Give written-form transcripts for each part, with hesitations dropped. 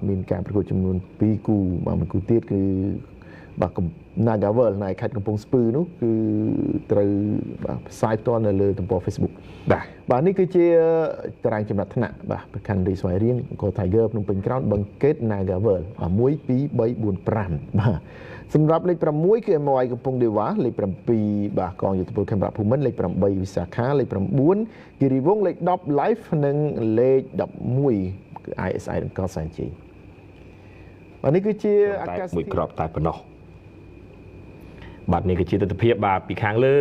មានការប្រកួតចំនួន2គូមួយគូទៀតគឺបាទ Nagavel នៅខេត្តកំពង់ស្ពឺនោះគឺត្រូវបាទផ្សាយផ្ទាល់នៅលើទំព័រ Facebook បាទនេះគឺជាតារាងចំណាត់ថ្នាក់បាទប្រកាន់រីស្វ័យរៀងអង្គរ Tiger ភ្នំពេញ Crown បង្កេត Nagavel 1 2 3 4 5បាទសម្រាប់លេខ6គឺ MY កំពង់ဒေវ៉ាលេខ7បាទកងយុទ្ធពលខេមរៈភូមិន្ទលេខ8វិសាខាលេខ9គិរីវង្សលេខ10 Live និងលេខ11គឺ ISI និងកសានជ័យបាទនេះគឺជាអាកាសមួយក្របតែប៉ុណ្ណោះបាទនេះគឺជាទស្សនវិជ្ជាបាទពីខាងលើ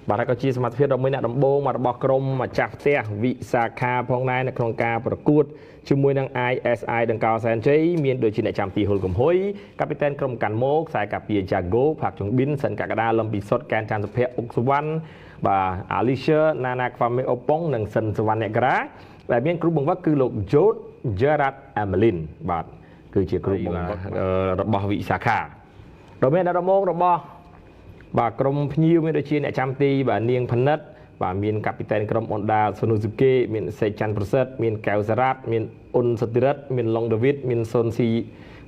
បាទហើយក៏ជាសមត្ថភាពដ៏មួយអ្នកដំបូងរបស់ក្រុមម្ចាស់ផ្ទះវិសាខាផងដែរនៅក្នុងការប្រកួតជាមួយនឹង ISI ដង្កោសែនជ័យមានដូចជាអ្នកចាំទីហ៊ុលកំហុយកាពីតែនក្រុមកាន់ម៉ូខ្សែកាពីចាហ្គោផាក់ជុងប៊ីនសិនកកដាលំពីសុតកែនច័ន្ទសុភ័ក្រអុកសុវណ្ណបាទអាលីសឺណាណាខ្វាមេអូប៉ុងនិងសិនសុវណ្ណអ្នកក្រាដែលមានគ្រូបង្វឹកគឺលោកជូតជេរ៉ាត់អាម៉េលីនបាទគឺជាគ្រូបង្វឹករបស់វិសាខាដ៏មានដំណងរបស់បាទក្រុមភ្ញៀវមានដូចជាអ្នកចាំទីបាទនាងផនិតបាទមានកាពីតែនក្រុមអនដាលសុនុស៊ូកេមានសេចច័ន្ទប្រសិទ្ធមានកែវសារ៉ាត់មានអ៊ុនសតិរិទ្ធមានឡុងដាវីតមានសុនស៊ី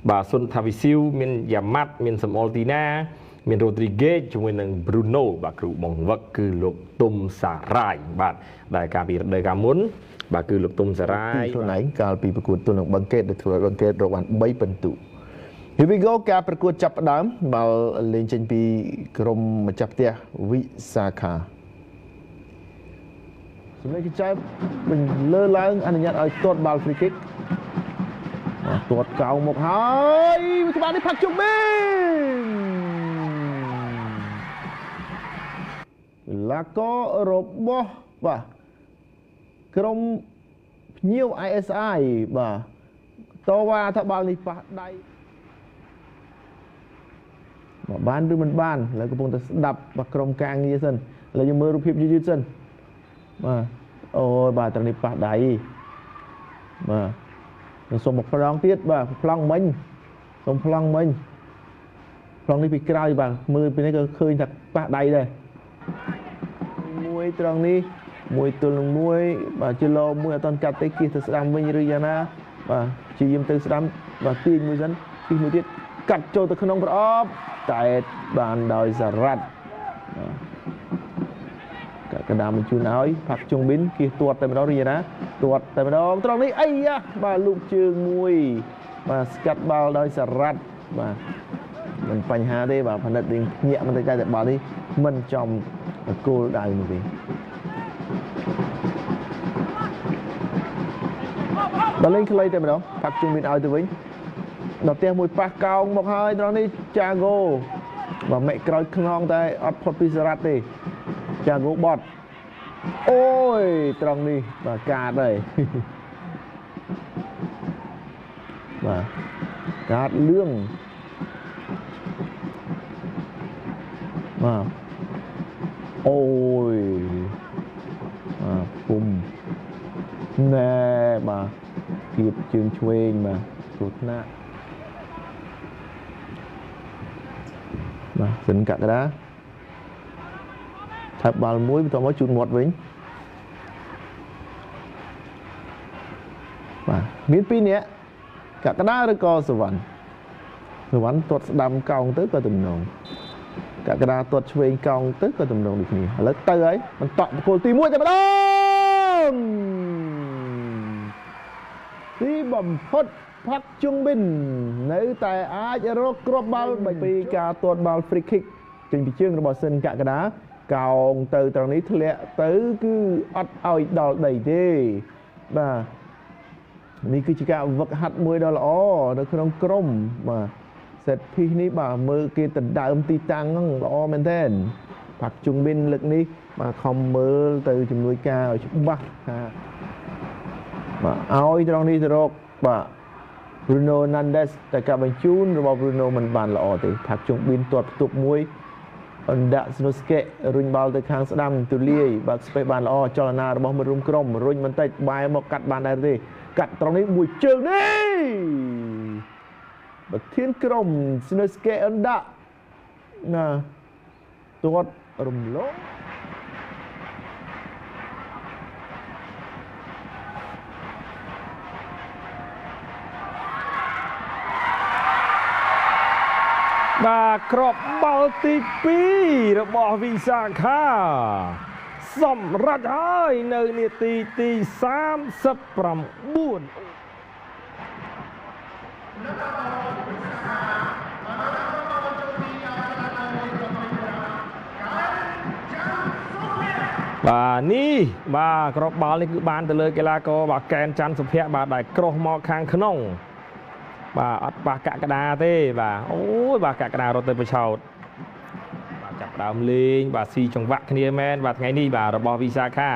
បាទសុនថាវីស៊ីវមានយ៉ាម៉ាត់មានសំអល់ទីណាមានរ៉ូទ្រីហ្គេជាមួយនឹងប្រូណូបាទគ្រូបង្វឹកគឺលោកទុំសារ៉ាយបាទដែលកាលពីរដូវកាលមុនបាទគឺលោកទុំសារ៉ាយខ្លួនឯងកាលពីប្រកួតទល់នឹងបង្កេតដែលធ្វើឲ្យបង្កេតរកបាន3ពិន្ទុHere we go ការប្រកួតចាប់ផ្ដើមបាល់លេងចេញពីក្រុមម្ចាស់ផ្ទះវិសាខាសម្លេងកញ្ចែបលើឡើងអនុញ្ញាតឲ្យទាត់បាល់ free kick ទាត់កោងមកហើយក្បាលនេះផាក់ជុំប៊ីនឡាកោរបស់បាទក្រុមភ្ញៀវ ISI បាទតវ៉ាថាបាល់នេះប៉ះដៃបានឬមិនបានឥឡូវកំពុងតែស្ដាប់បាទក្រុមការងារសិនឥឡូវយើងមើលរូបភាពយឺតសិនបាទអូយបាទត្រង់នេះប៉ះដៃបាទខ្ញុំសុំមកប្លង់ទៀតបាទប្លង់មិញសុំប្លង់មិញប្លង់នេះពីក្រោយបាទមើលពីនេះក៏ឃើញថាប៉ះដៃដែរមួយត្រង់នេះមួយទល់នឹងមួយបាទជាលោមួយអត់តកាត់ទេគៀសទៅស្ដាំវិញឬយ៉ាងណាបាទជាយាមទៅស្ដាំបាទទាញមួយសិនទីមួយទៀតកាត់ចូលទៅក្នុងប្រអប់តែបានដោយសារ៉ាត់កណ្ដាលបញ្ជូនឲ្យផាក់ជុងប៊ីនគៀសទាត់តែម្ដងរីណាទាត់តែម្ដងត្រង់នេះអីយ៉ាបាទលូកជើងមួយបាទស្កាត់បាល់ដោយសារ៉ាត់បាទមិនបញ្ហាទេបាទផនិតរៀងញាក់បន្តិចតែបាល់នេះមិនចំគោលដៅនោះទេដល់លេងខ្លីតែម្ដងផាក់ជុងប៊ីនឲ្យទៅវិញដល់ផ្ទះមួយប៉ះកោងមកហើយត្រង់នេះចាហ្គោបាទមេក្រោយខ្នងតែអត់ផុតពីសារ៉ាត់ទេចាហ្គោបត់អូយត្រង់នេះបាទកាតហើយបាទកាតលឿងបាទអូយបាទពុំណែបាទគៀបជើងឆ្វេងបាទគ្រោះថ្នាក់បាទសិនកកដាថើបបាល់មួយបន្តមកជូនមាត់វិញបាទមាន2នាក់កកដាឬក៏សវណ្ណទាត់ស្ដាំកោងទៅក៏ទំនងកកដាទាត់ឆ្វេងកោងទៅក៏ទំនងដូចគ្នាឥឡូវទៅហើយបន្តគោលទី1តែម្ដងទីបំផុតផាក់ជុងប៊ីននៅតែអាចរកគ្រាប់បាល់ពីការទាត់បាល់ free kick ចេញពីជើងរបស់សិនកកដាកោងទៅត្រង់នេះធ្លាក់ទៅគឺអត់ឲ្យដល់ដីទេបាទនេះគឺជាការវឹកហាត់មួយដ៏ល្អនៅក្នុងក្រុមបាទសេតភីសនេះបាទមើលគេដណ្ដើមទីតាំងហ្នឹងល្អមែនទែនផាក់ជុងប៊ីនលើកនេះបាទខំមើលទៅជំនួយការឲ្យច្បាស់ថាបាទឲ្យត្រង់នេះទៅរកបាទ Bruno Nandez តែការបញ្ជូនរបស់ Bruno មិនបានល្អទេផាក់ជុងប៊ីនទាត់ផ្ទុកមួយអណ្ដាក់ស្នូស្កេរុញបាល់ទៅខាងស្ដាំទូលាយបើកស្ពេសបានល្អចលនារបស់មិត្តរួមក្រុមរុញបន្តិចបែរមកកាត់បានដែរទេកាត់ត្រង់នេះមួយជើងនេះបើធានក្រុមស្នូស្កេអណ្ដាក់ណាទាត់រំលង បាទក្របបាល់ទី2របស់វិសាខាសម្រាប់ហើយនៅនាទីទី39បាទនេះបាទក្របបាល់នេះគឺបានទៅលើកីឡាករបាទកែនច័ន្ទសុភ័ក្របាទដែលក្រោះមកខាងក្នុងបាទអត់ប៉ះកក្កដាទេបាទអូយបាទកក្កដារត់ទៅប្រឆោតបាទចាប់ដើមលេងបាទស៊ីចង្វាក់គ្នាមែនបាទថ្ងៃនេះបាទរបស់វិសាខា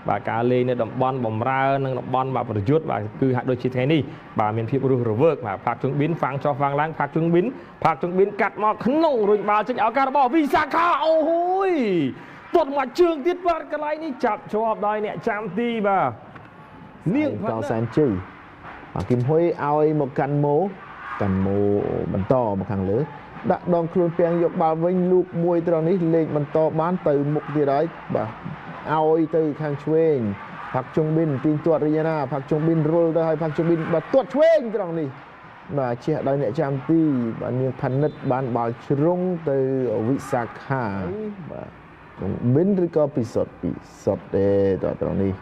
បាទការលេងនៅតំបន់បំរើនិងតំបន់បាទប្រយុទ្ធបាទគឺហាក់ដូចជាថ្ងៃនេះបាទមានភាពរស់រវើកបាទផាក់ជុងប៊ីនហ្វាំងចុះហ្វាំងឡើងផាក់ជុងប៊ីនកាត់មកក្នុងរុញបាល់ចេញឱកាសរបស់វិសាខាអូយទាត់មកជើងទៀតបាទកន្លែងនេះចាប់ជាប់ដោយអ្នកចាំទីបាទនាងកោសែនជ័យបាទគឹមហ៊ុយឲ្យមកកាន់ម៉ូបន្តមកខាងលើដាក់ដងខ្លួនពាំងយកបាល់វិញលូកមួយត្រង់នេះលេខបន្តបានទៅមុខទៀតហើយបាទឲ្យទៅខាងឆ្វេងផាក់ជុងប៊ីនទីទាត់រីយ៉ាណាផាក់ជុងប៊ីនរុលទៅឲ្យផាក់ជុងប៊ីនបាទទាត់ឆ្វេងត្រង់នេះបាទជះដោយអ្នកចាំទីបាទនាងផានិតបានបាល់ជ្រុងទៅវិសាខាបាទជុងប៊ីនឬក៏ពិសុទ្ធទេត្រង់នេះ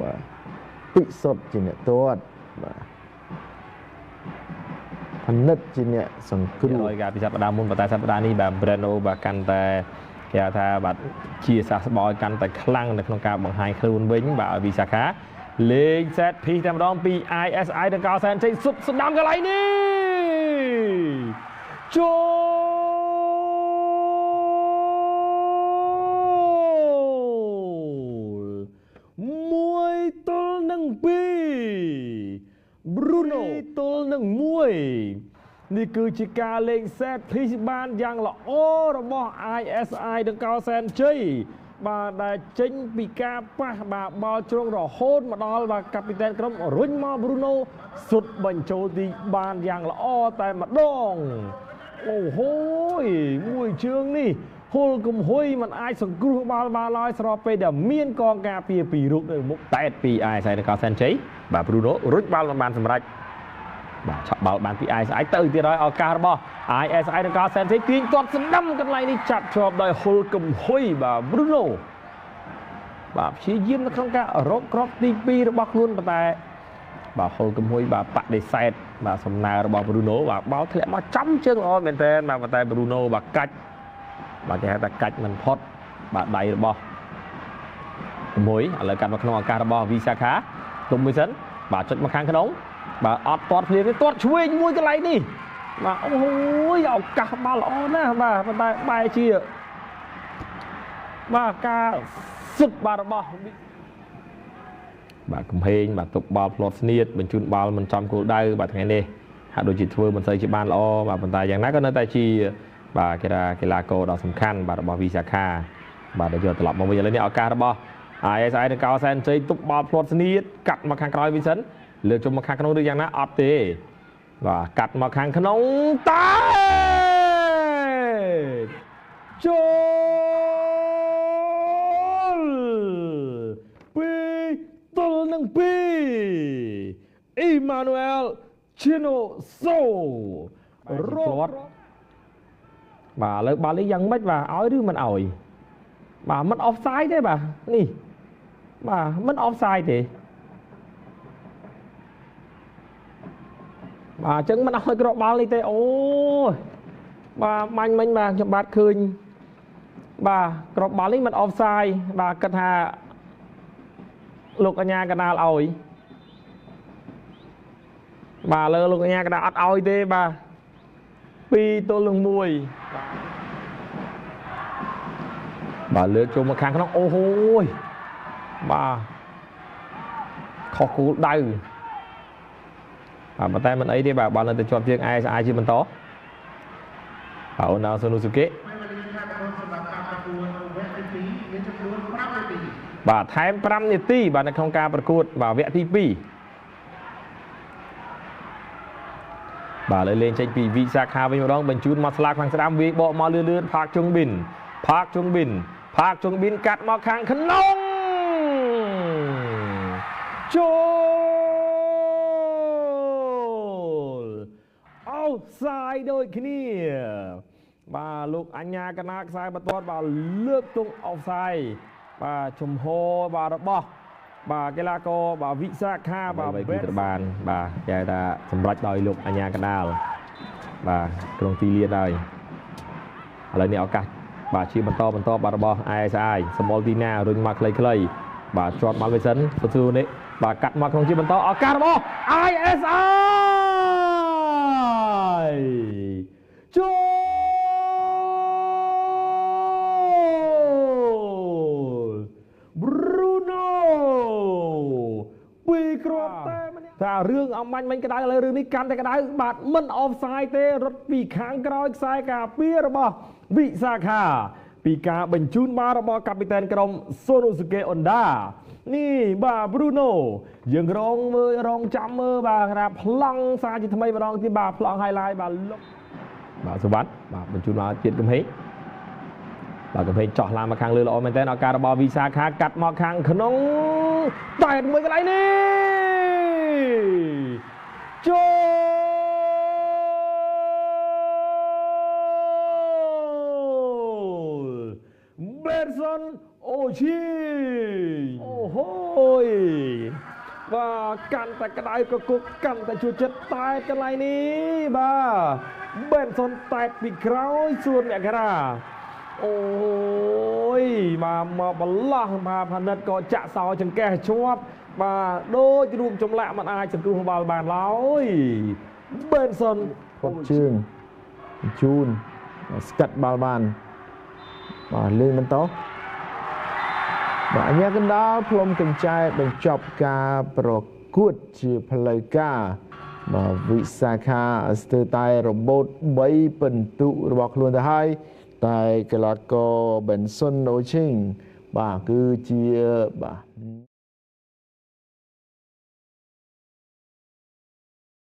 បាទពិសុទ្ធជាអ្នកទាត់បាទផានិតជាអ្នកសង្គ្រោះហើយការពិសាបដាមុនប៉ុន្តែសប្តាហ៍នេះបាទ Breno បាទកាន់តែគេហៅថាបាទជាសះស្បើយកាន់តែខ្លាំងនៅក្នុងការបង្ហាញខ្លួនវិញបាទវិសាខាលេងសេតភីតែម្ដងពី ISI ទៅកោសែនជ័យសុទ្ធស្ដាំកន្លែងនេះBruno ទល់នឹង1នេះគឺជាការលេងសេតភីបានយ៉ាងល្អរបស់ ISI ដង្កោសែនជ័យបាទដែលចេញពីការប៉ះបាទបាល់ជ្រុងរហូតមកដល់បាទកាពីតែនក្រុមរុញមក Bruno សុទ្ធបញ្ចូលទីបានយ៉ាងល្អតែម្ដងអូហូយមួយជើងនេះហុលកំហ៊ុយมันអាចសង្គ្រោះបាល់បានឡើយស្របពេលដែលមានកងការពារពីររូបនៅមុខតែពី ISI ដង្កោសែនជ័យបាទ Bruno រុញបាល់បានសម្រេចបាទឆក់បាល់បានពី ISI ទៅទៀតហើយឱកាសរបស់ ISI នឹងការសែនជ័យទាញទាត់ស្ដាំកន្លែងនេះចាប់ជាប់ដោយហុលកំហ៊ុយបាទ Bruno បាទព្យាយាមនៅក្នុងការរកគ្រាប់ទី2របស់ខ្លួនប៉ុន្តែបាទហុលកំហ៊ុយបាទបដិសេធបាទសំណើរបស់ Bruno បាទបាល់ធ្លាក់មកចំជើងល្អមែនទែនបាទប៉ុន្តែ Bruno បាទកាច់បាទគេហៅថាកាច់មិនផុតបាទដៃរបស់កំហ៊ុយឥឡូវកាត់មកក្នុងឱកាសរបស់វិសាខាទុំមួយសិនបាទចុចមកខាងក្នុងបាទអត់ទាត់ភ្លាមទេទាត់ឆ្វេងមួយកន្លែងនេះបាទអូយឱកាសបាល់ល្អណាស់បាទប៉ុន្តែបែរជាបាទការសុទ្ធបាទរបស់បាទកំហែងបាទទុកបាល់ផ្លាត់ស្នៀតបញ្ជូនបាល់មិនចំគោលដៅបាទថ្ងៃនេះហាក់ដូចជាធ្វើមិនសូវជាបានល្អបាទប៉ុន្តែយ៉ាងណាក៏នៅតែជាបាទគេថាកីឡាករដ៏សំខាន់បាទរបស់វិសាខាបាទដែលយកត្រឡប់មកវិញឥឡូវនេះឱកាសរបស់ ISI នឹងកោសែនជ័យទុកបាល់ផ្លាត់ស្នៀតកាត់មកខាងក្រោយវិញសិនលើកជុំមកខាងក្នុងឬយ៉ាងណាអត់ទេបាទកាត់មកខាងក្នុងតែចូល2ទល់នឹង2 Emmanuel Chinoso រត់បាទឥឡូវបាល់នេះយ៉ាងម៉េចបាទឲ្យឬមិនឲ្យបាទមិន offside ទេបាទនេះបាទមិន offside ទេបាទអញ្ចឹងមិនឲ្យគ្រាប់បាល់នេះទេអូយបាទបាញ់មិញបាទខ្ញុំបាទឃើញបាទគ្រាប់បាល់នេះមិន offside បាទគិតថាលោកកញ្ញាកណ្ដាលឲ្យបាទលើលោកកញ្ញាកណ្ដាលអត់ឲ្យទេបាទ2ទល់នឹង1បាទលើកចូលមកខាងក្នុងអូហូយបាទខុសគោលដៅបាទប៉ុន្តែមិនអីទេបាទបាល់នៅតែជាប់ជើង ISI ជាបន្តបាទអូណាសូនូស៊ូកេបាទថែម5នាទីបាទនៅក្នុងការប្រកួតបាទវគ្គទី2បាទលើលេងចេញពីវិសាខាវិញម្ដងបញ្ជូនមកស្លាកខាងស្ដាំវាយបកមកលឿនផាកជុងប៊ីនកាត់មកខាងក្នុងចូលអូស offside ដូចគ្នាបាទលោកអញ្ញាកណាខ្សែបន្ទាត់បាទលើកទង់ offside បាទជំហរបាទរបស់បាទកីឡាករបាទវិសាខាបាទគឺត្រូវបានបាទគេថាសម្រេចដោយលោកអញ្ញាកដាលបាទក្រុងទីលានហើយឥឡូវនេះឱកាសបាទជាបន្តបាទរបស់ ISI សមលទីណារុញមកខ្លីៗបាទជាប់មកវិញសិនសទឺនេះបាទកាត់មកក្នុងជាបន្តឱកាសរបស់ ISI ចូល Bruno ពីគ្រាប់តែថារឿងអំមាញ់មិញក្តៅឥឡូវរឿងនេះកាន់តែក្តៅបាទមិន offside ទេរត់ពីខាងក្រោយខ្សែការពាររបស់វិសាខាពីការបញ្ជូនបាល់របស់កាពីតែនក្រុម Sonosuke Honda នេះបាទ Bruno យើងរងមើលរងចាំមើលបាទថាប្លង់សារជាថ្មីម្ដងទៀតបាទប្លង់ highlight បាទលុបបាទសុវត្ថិបាទបញ្ជូនមកជាតិកំហេងបាទកំហេងចោះឡើងមកខាងលើល្អមែនតើឱកាសរបស់វិសាខាកាត់មកខាងក្នុងតែមួយកន្លែងនេះចូលBenson អូឈីអូហូយបាទកាន់តែក្តៅក៏គុកកាន់តែជួយចិត្តតែកន្លែងនេះបាទ Benson តែពីក្រោយសួនអ្នកក្រាអូយមកបន្លោះបាទផនិតក៏ចាក់សោចង្កេះជាប់បាទដូចរូបចម្លាក់មិនអាចសង្គ្រោះបាល់បានឡើយ Benson ផុតជើងជូនស្កាត់បាល់បានបាទលេងបន្តបាទអញ្ញាកណ្ដាលផ្លុំកញ្ចែបញ្ចប់ការប្រកួតជាផ្លូវការបាទវិសាខាស្ទើរតែរបូត3ពិន្ទុរបស់ខ្លួនទៅហើយតែកីឡាករ Benson Oching បាទគឺជាបាទ